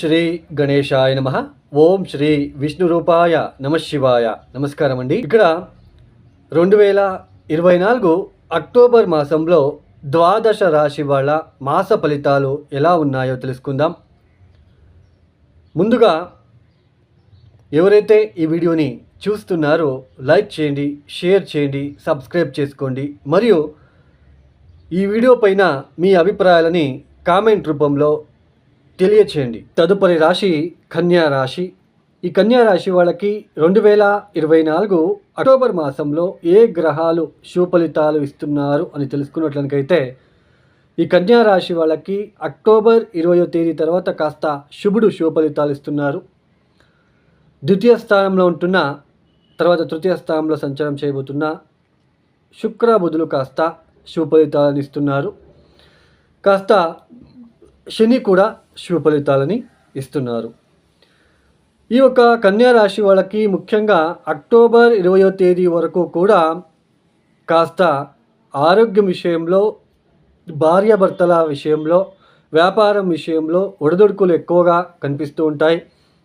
శ్రీ గణేశాయ నమః. ఓం శ్రీ విష్ణు రూపాయ నమ శివాయ. నమస్కారం అండి. ఇక్కడ 2024 అక్టోబర్ మాసంలో ద్వాదశ రాశి వాళ్ళ మాస ఫలితాలు ఎలా ఉన్నాయో తెలుసుకుందాం. ముందుగా ఎవరైతే ఈ వీడియోని చూస్తున్నారో లైక్ చేయండి, షేర్ చేయండి, సబ్స్క్రైబ్ చేసుకోండి. మరియు ఈ వీడియో పైన మీ అభిప్రాయాలని కామెంట్ రూపంలో తెలియచేయండి. తదుపరి రాశి కన్యా రాశి. ఈ కన్యా రాశి వాళ్ళకి 2024 అక్టోబర్ మాసంలో ఏ గ్రహాలు శుభ ఫలితాలు ఇస్తున్నారు అని తెలుసుకున్నట్లయితే ఈ కన్యా రాశి వాళ్ళకి అక్టోబర్ 20వ తేదీ తర్వాత కాస్త శుభుడు శుభ ఫలితాలు ఇస్తున్నారు. ద్వితీయ స్థానంలో ఉంటున్న తర్వాత తృతీయ స్థానంలో సంచారం చేయబోతున్న శుక్ర బుధులు కాస్త శుభ ఫలితాలను ఇస్తున్నారు. కాస్త శని కూడా శుభ ఫలితాలని ఇస్తున్నారు. ఈ యొక్క కన్యా రాశి వాళ్ళకి ముఖ్యంగా అక్టోబర్ 20వ తేదీ వరకు కూడా కాస్త ఆరోగ్యం విషయంలో, భార్యాభర్తల విషయంలో, వ్యాపారం విషయంలో ఒడిదుడుకులు ఎక్కువగా కనిపిస్తూ ఉంటాయి.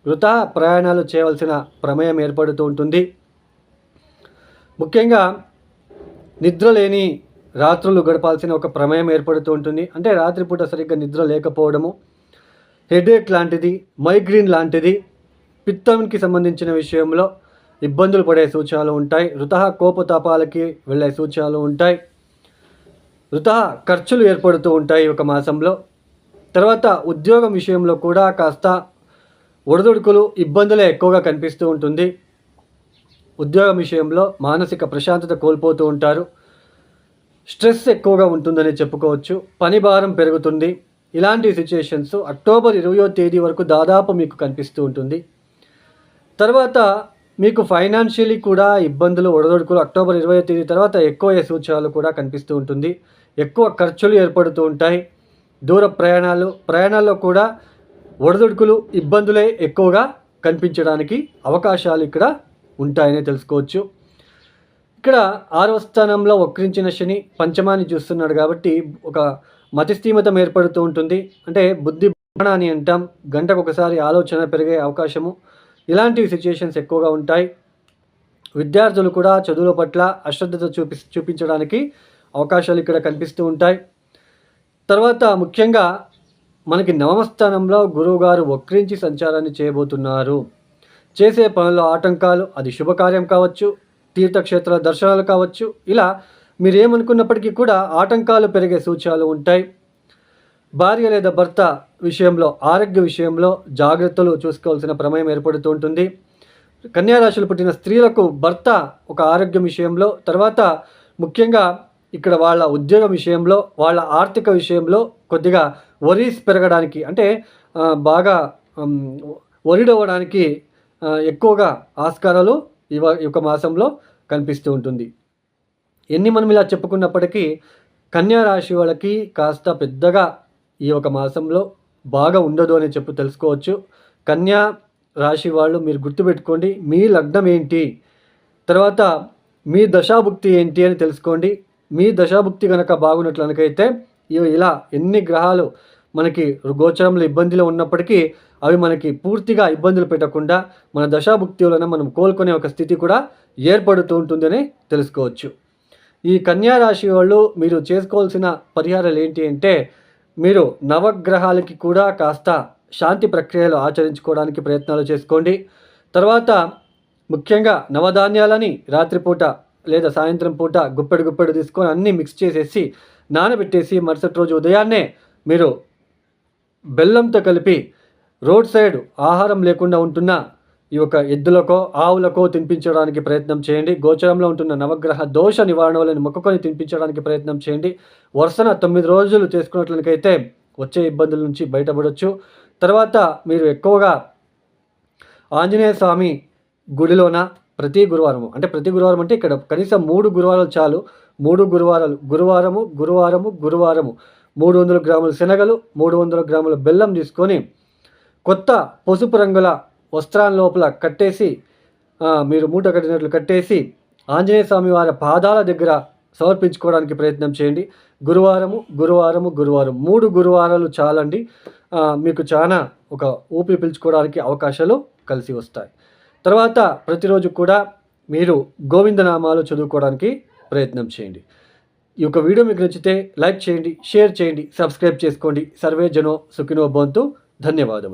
వృథా ప్రయాణాలు చేయవలసిన ప్రమేయం ఏర్పడుతూ ఉంటుంది. ముఖ్యంగా నిద్ర లేని రాత్రులు గడపాల్సిన ఒక ప్రమేయం ఏర్పడుతూ ఉంటుంది. అంటే రాత్రిపూట సరిగ్గా నిద్ర లేకపోవడము, హెడేక్ లాంటిది, మైగ్రేన్ లాంటిది, పిత్తంకి సంబంధించిన విషయంలో ఇబ్బందులు పడే సూచనలు ఉంటాయి. వృథా కోపతాపాలకి వెళ్ళే సూచనలు ఉంటాయి. వృథా ఖర్చులు ఏర్పడుతూ ఉంటాయి ఒక మాసంలో. తర్వాత ఉద్యోగం విషయంలో కూడా కాస్త ఒడిదుడుకులు, ఇబ్బందులే ఎక్కువగా కనిపిస్తూ ఉంటుంది. ఉద్యోగం విషయంలో మానసిక ప్రశాంతత కోల్పోతూ ఉంటారు. స్ట్రెస్ ఎక్కువగా ఉంటుందని చెప్పుకోవచ్చు. పని భారం పెరుగుతుంది. ఇలాంటి సిచ్యుయేషన్స్ అక్టోబర్ 20వ తేదీ వరకు దాదాపు మీకు కనిపిస్తూ ఉంటుంది. తర్వాత మీకు ఫైనాన్షియలీ కూడా ఇబ్బందులు, ఒడిదుడుకులు అక్టోబర్ 20వ తేదీ తర్వాత ఎక్కువ సూచనలు కూడా కనిపిస్తూ ఉంటుంది. ఎక్కువ ఖర్చులు ఏర్పడుతూ ఉంటాయి. దూర ప్రయాణాల్లో కూడా ఒడిదుడుకులు, ఇబ్బందులే ఎక్కువగా కనిపించడానికి అవకాశాలు ఇక్కడ ఉంటాయని తెలుసుకోవచ్చు. ఇక్కడ 6వ స్థానంలో వక్రించిన శని పంచమాన్ని చూస్తున్నాడు కాబట్టి ఒక మతిస్థీమతం ఏర్పడుతూ ఉంటుంది. అంటే బుద్ధి అని అంటాం. గంటకు ఒకసారి ఆలోచన పెరిగే అవకాశము, ఇలాంటి సిచ్యుయేషన్స్ ఎక్కువగా ఉంటాయి. విద్యార్థులు కూడా చదువుల పట్ల అశ్రద్ధత చూపించడానికి అవకాశాలు ఇక్కడ కనిపిస్తూ ఉంటాయి. తర్వాత ముఖ్యంగా మనకి 9వ స్థానంలో గురువుగారు వక్రించి సంచారాన్ని చేయబోతున్నారు. చేసే పనుల్లో ఆటంకాలు, అది శుభకార్యం కావచ్చు, తీర్థక్షేత్రాల దర్శనాలు కావచ్చు, ఇలా మీరు ఏమనుకున్నప్పటికీ కూడా ఆటంకాలు పెరిగే సూచనలు ఉంటాయి. భార్య లేదా భర్త విషయంలో, ఆరోగ్య విషయంలో జాగ్రత్తలు చూసుకోవాల్సిన ప్రమేయం ఏర్పడుతూ ఉంటుంది. కన్యారాశిలో పుట్టిన స్త్రీలకు భర్త ఒక ఆరోగ్యం విషయంలో, తర్వాత ముఖ్యంగా ఇక్కడ వాళ్ళ ఉద్యోగం విషయంలో, వాళ్ళ ఆర్థిక విషయంలో కొద్దిగా వరీస్ పెరగడానికి, అంటే బాగా వరిడ్ అవ్వడానికి ఎక్కువగా ఆస్కారాలు ఈ యొక్క మాసంలో కనిపిస్తూ ఉంటుంది. ఎన్ని మనం ఇలా చెప్పుకున్నప్పటికీ కన్యా రాశి వాళ్ళకి కాస్త పెద్దగా ఈ యొక్క మాసంలో బాగా ఉండదు అని తెలుసుకోవచ్చు. కన్యా రాశి వాళ్ళు మీరు గుర్తుపెట్టుకోండి, మీ లగ్నం ఏంటి, తర్వాత మీ దశాభుక్తి ఏంటి అని తెలుసుకోండి. మీ దశాభుక్తి కనుక బాగున్నట్లనకైతే ఇలా ఎన్ని గ్రహాలు మనకి గోచరంలో ఇబ్బందిలో ఉన్నప్పటికీ అవి మనకి పూర్తిగా ఇబ్బందులు పెట్టకుండా మన దశాభుక్తి వలన మనం కోలుకునే ఒక స్థితి కూడా ఏర్పడుతూ ఉంటుందని తెలుసుకోవచ్చు. ఈ కన్యా రాశి వాళ్ళు మీరు చేసుకోవాల్సిన పరిహారాలు ఏంటి అంటే, మీరు నవగ్రహాలకి కూడా కాస్త శాంతి ప్రక్రియలు ఆచరించుకోవడానికి ప్రయత్నాలు చేసుకోండి. తర్వాత ముఖ్యంగా నవధాన్యాలని రాత్రిపూట లేదా సాయంత్రం పూట గుప్పెడు తీసుకొని అన్నీ మిక్స్ చేసేసి నానబెట్టేసి మరుసటి రోజు ఉదయాన్నే మీరు బెల్లంతో కలిపి రోడ్ సైడ్ ఆహారం లేకుండా ఉంటున్న ఈ యొక్క ఎద్దులకో, ఆవులకో తినిపించడానికి ప్రయత్నం చేయండి. గోచరంలో ఉంటున్న నవగ్రహ దోష నివారణ వల్ల మొక్కుకొని తినిపించడానికి ప్రయత్నం చేయండి. వరుసన 9 రోజులు చేసుకున్నట్లయితే వచ్చే ఇబ్బందుల నుంచి బయటపడవచ్చు. తర్వాత మీరు ఎక్కువగా ఆంజనేయ స్వామి గుడిలోన ప్రతి గురువారం అంటే ఇక్కడ కనీసం 3 గురువారాలు చాలు. 3 గురువారము 300 గ్రాముల శనగలు, 300 గ్రాముల బెల్లం తీసుకొని కొత్త పసుపు రంగుల వస్త్రాల లోపల కట్టేసి, మీరు మూట కట్టినట్లు కట్టేసి ఆంజనేయ స్వామి వారి పాదాల దగ్గర సమర్పించుకోవడానికి ప్రయత్నం చేయండి. గురువారము 3 గురువారాలు చాలండి. మీకు చాలా ఒక ఊపిరి పీల్చుకోవడానికి అవకాశాలు కలిసి వస్తాయి. తర్వాత ప్రతిరోజు కూడా మీరు గోవిందనామాలు చదువుకోవడానికి ప్రయత్నం చేయండి. ఈ యొక్క వీడియో మీకు నచ్చితే లైక్ చేయండి, షేర్ చేయండి, సబ్స్క్రైబ్ చేసుకోండి. సర్వే జనో సుఖినో భవంతు. ధన్యవాదములు.